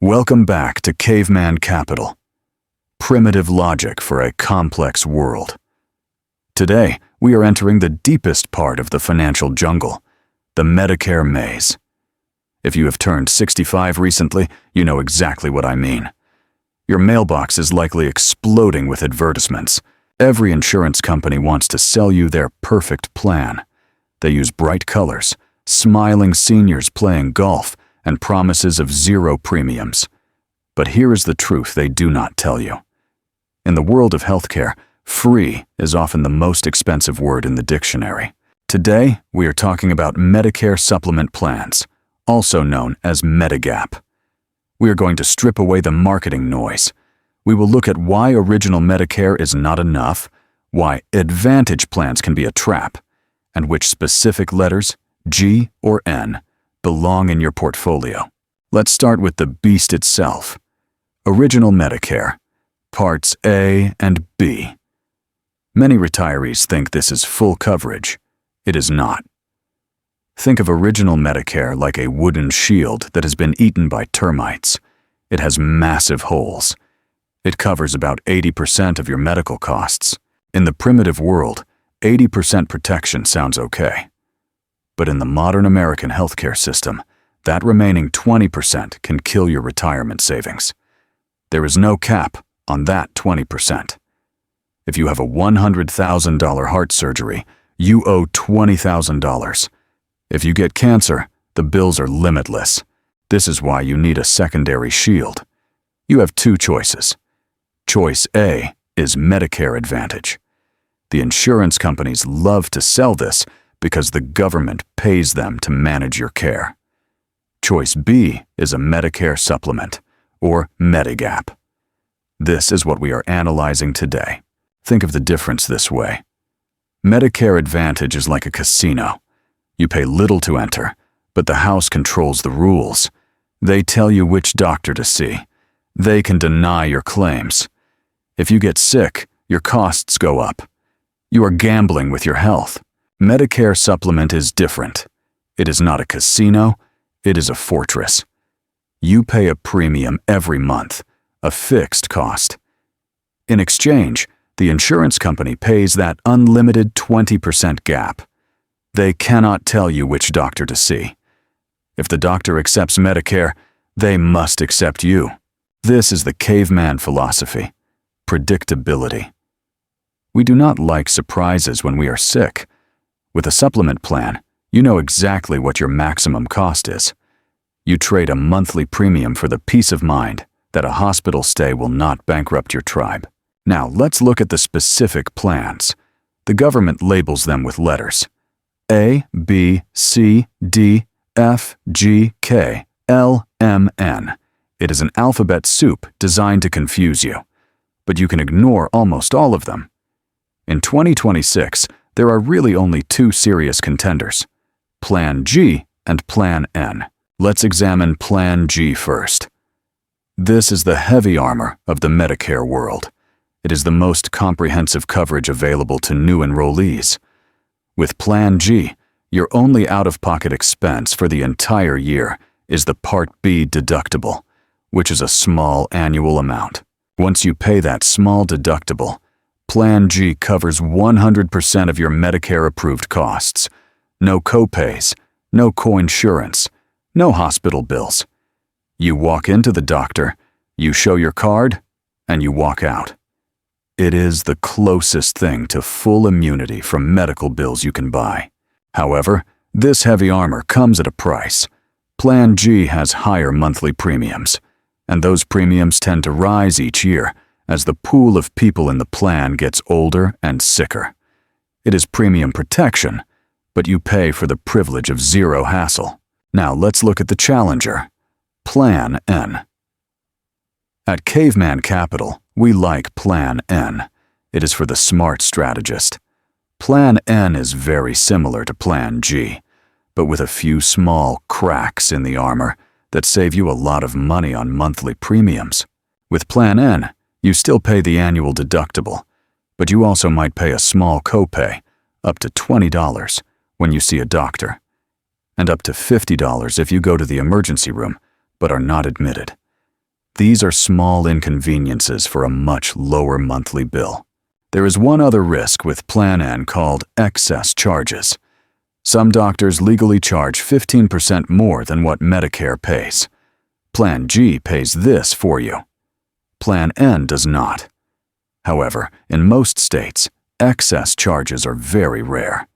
Welcome back to Caveman Capital. Primitive logic for a complex world. Today, we are entering the deepest part of the financial jungle, the Medicare maze. If you have turned 65 recently, you know exactly what I mean. Your mailbox is likely exploding with advertisements. Every insurance company wants to sell you their perfect plan. They use bright colors, smiling seniors playing golf, and promises of zero premiums. But here is the truth they do not tell you. In the world of healthcare, free is often the most expensive word in the dictionary. Today, we are talking about Medicare supplement plans, also known as medigap. We are going to strip away the marketing noise. We will look at why original Medicare is not enough, why Advantage plans can be a trap, and which specific letters, G or N, belong in your portfolio. Let's start with the beast itself. Original Medicare, Parts A and B. Many retirees think this is full coverage. It is not. Think of original Medicare like a wooden shield that has been eaten by termites. It has massive holes. It covers about 80% of your medical costs. In the primitive world, 80% protection sounds okay. But in the modern American healthcare system, that remaining 20% can kill your retirement savings. There is no cap on that 20%. If you have a $100,000 heart surgery, you owe $20,000. If you get cancer, the bills are limitless. This is why you need a secondary shield. You have two choices. Choice A is Medicare Advantage. The insurance companies love to sell this because the government pays them to manage your care. Choice B is a Medicare supplement, or medigap. This is what we are analyzing today. Think of the difference this way. Medicare Advantage is like a casino. You pay little to enter, but the house controls the rules. They tell you which doctor to see. They can deny your claims. If you get sick, your costs go up. You are gambling with your health. Medicare supplement is different. It is not a casino, it is a fortress. You pay a premium every month, a fixed cost. In exchange, the insurance company pays that unlimited 20% gap. They cannot tell you which doctor to see. If the doctor accepts Medicare, they must accept you. This is the caveman philosophy, predictability. We do not like surprises when we are sick. With a supplement plan, you know exactly what your maximum cost is. You trade a monthly premium for the peace of mind that a hospital stay will not bankrupt your tribe. Now, let's look at the specific plans. The government labels them with letters. A, B, C, D, F, G, K, L, M, N. It is an alphabet soup designed to confuse you. But you can ignore almost all of them. In 2026, there are really only two serious contenders, Plan G and Plan N. Let's examine Plan G first. This is the heavy armor of the Medicare world. It is the most comprehensive coverage available to new enrollees. With Plan G, your only out-of-pocket expense for the entire year is the Part B deductible, which is a small annual amount. Once you pay that small deductible, Plan G covers 100% of your Medicare-approved costs. No copays, no coinsurance, no hospital bills. You walk into the doctor, you show your card, and you walk out. It is the closest thing to full immunity from medical bills you can buy. However, this heavy armor comes at a price. Plan G has higher monthly premiums, and those premiums tend to rise each year as the pool of people in the plan gets older and sicker. It is premium protection, but you pay for the privilege of zero hassle. Now let's look at the challenger, Plan N. At Caveman Capital, we like Plan N. It is for the smart strategist. Plan N is very similar to Plan G, but with a few small cracks in the armor that save you a lot of money on monthly premiums. With Plan N, you still pay the annual deductible, but you also might pay a small copay, up to $20 when you see a doctor, and up to $50 if you go to the emergency room but are not admitted. These are small inconveniences for a much lower monthly bill. There is one other risk with Plan N called excess charges. Some doctors legally charge 15% more than what Medicare pays. Plan G pays this for you. Plan N does not. However, in most states, excess charges are very rare.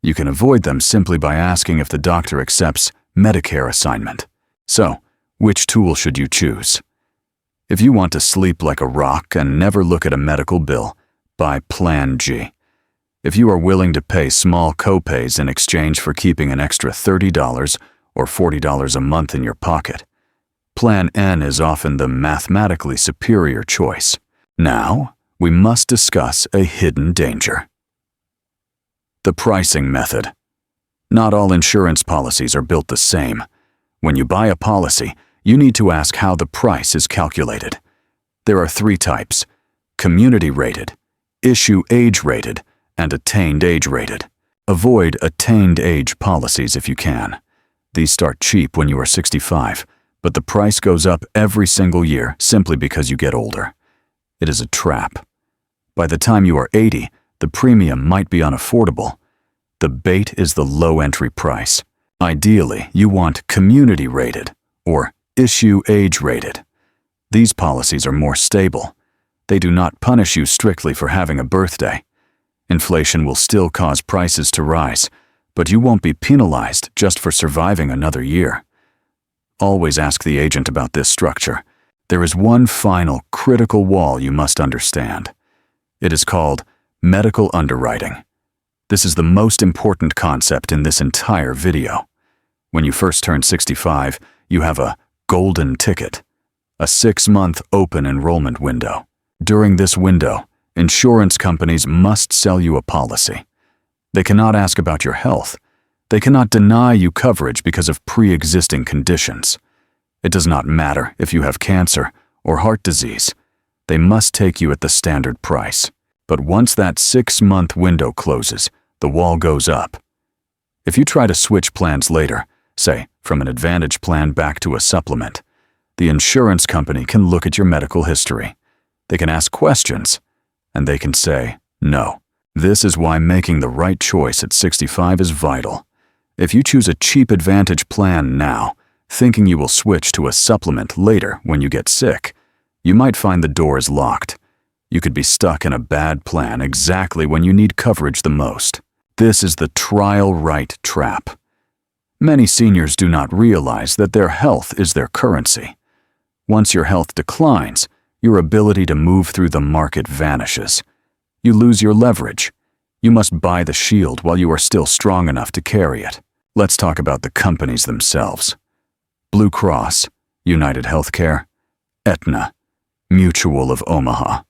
You can avoid them simply by asking if the doctor accepts Medicare assignment. So, which tool should you choose? If you want to sleep like a rock and never look at a medical bill, buy Plan G. If you are willing to pay small copays in exchange for keeping an extra $30 or $40 a month in your pocket, Plan N is often the mathematically superior choice. Now, we must discuss a hidden danger. The pricing method. Not all insurance policies are built the same. When you buy a policy, you need to ask how the price is calculated. There are 3 types: community rated, issue age rated, and attained age rated. Avoid attained age policies if you can. These start cheap when you are 65, but the price goes up every single year simply because you get older. It is a trap. By the time you are 80, the premium might be unaffordable. The bait is the low entry price. Ideally, you want community rated or issue age rated. These policies are more stable. They do not punish you strictly for having a birthday. Inflation will still cause prices to rise, but you won't be penalized just for surviving another year. Always ask the agent about this structure. There is one final critical wall you must understand. It is called medical underwriting. This is the most important concept in this entire video. When you first turn 65, you have a golden ticket, a 6-month open enrollment window. During this window, insurance companies must sell you a policy. They cannot ask about your health. They cannot deny you coverage because of pre-existing conditions. It does not matter if you have cancer or heart disease. They must take you at the standard price. But once that 6-month window closes, the wall goes up. If you try to switch plans later, say from an Advantage plan back to a supplement, the insurance company can look at your medical history. They can ask questions, and they can say no. This is why making the right choice at 65 is vital. If you choose a cheap Advantage plan now, thinking you will switch to a supplement later when you get sick, you might find the door is locked. You could be stuck in a bad plan exactly when you need coverage the most. This is the trial right trap. Many seniors do not realize that their health is their currency. Once your health declines, your ability to move through the market vanishes. You lose your leverage. You must buy the shield while you are still strong enough to carry it. Let's talk about the companies themselves. Blue Cross, United Healthcare, Aetna, Mutual of Omaha.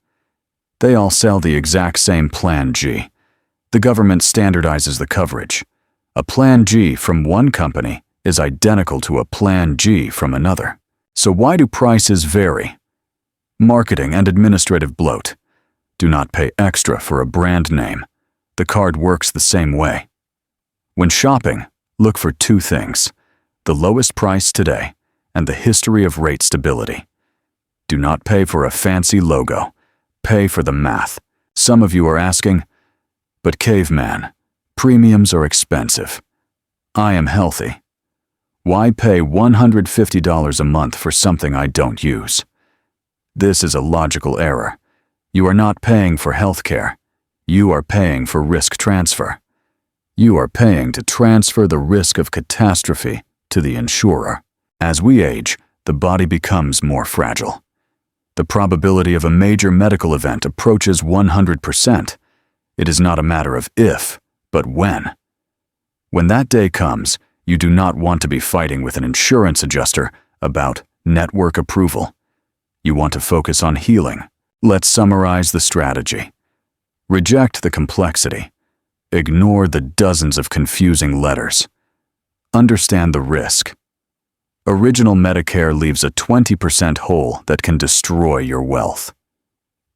They all sell the exact same Plan G. The government standardizes the coverage. A Plan G from one company is identical to a Plan G from another. So why do prices vary? Marketing and administrative bloat. Do not pay extra for a brand name. The card works the same way. When shopping, look for 2 things: the lowest price today and the history of rate stability. Do not pay for a fancy logo. Pay for the math. Some of you are asking, but caveman, premiums are expensive. I am healthy. Why pay $150 a month for something I don't use? This is a logical error. You are not paying for healthcare. You are paying for risk transfer. You are paying to transfer the risk of catastrophe to the insurer. As we age, the body becomes more fragile. The probability of a major medical event approaches 100%. It is not a matter of if, but when. When that day comes, you do not want to be fighting with an insurance adjuster about network approval. You want to focus on healing. Let's summarize the strategy. Reject the complexity. Ignore the dozens of confusing letters. Understand the risk. Original Medicare leaves a 20% hole that can destroy your wealth.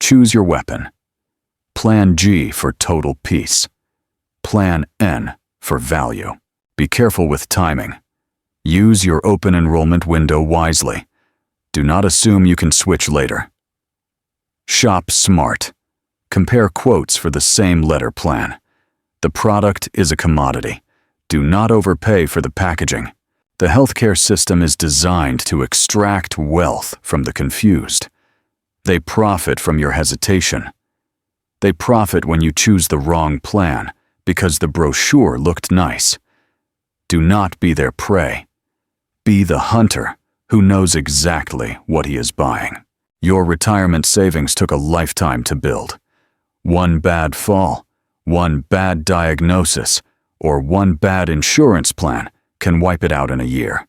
Choose your weapon. Plan G for total peace. Plan N for value. Be careful with timing. Use your open enrollment window wisely. Do not assume you can switch later. Shop smart. Compare quotes for the same letter plan. The product is a commodity. Do not overpay for the packaging. The healthcare system is designed to extract wealth from the confused. They profit from your hesitation. They profit when you choose the wrong plan because the brochure looked nice. Do not be their prey. Be the hunter who knows exactly what he is buying. Your retirement savings took a lifetime to build. One bad fall, one bad diagnosis, or one bad insurance plan can wipe it out in a year.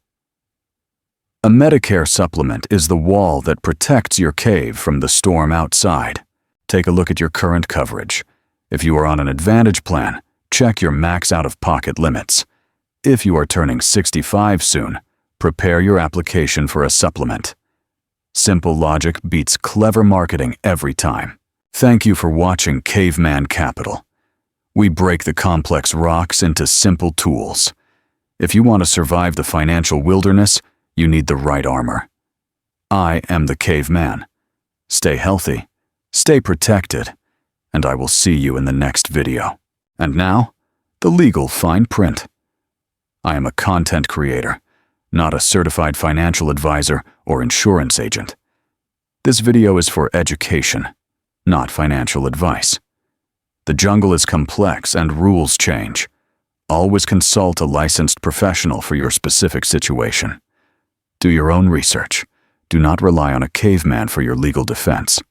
A Medicare supplement is the wall that protects your cave from the storm outside. Take a look at your current coverage. If you are on an Advantage plan, check your max out-of-pocket limits. If you are turning 65 soon, prepare your application for a supplement. Simple logic beats clever marketing every time. Thank you for watching Caveman Capital. We break the complex rocks into simple tools. If you want to survive the financial wilderness, you need the right armor. I am the Caveman. Stay healthy, stay protected, and I will see you in the next video. And now, the legal fine print. I am a content creator, not a certified financial advisor or insurance agent. This video is for education, not financial advice. The jungle is complex and rules change. Always consult a licensed professional for your specific situation. Do your own research. Do not rely on a caveman for your legal defense.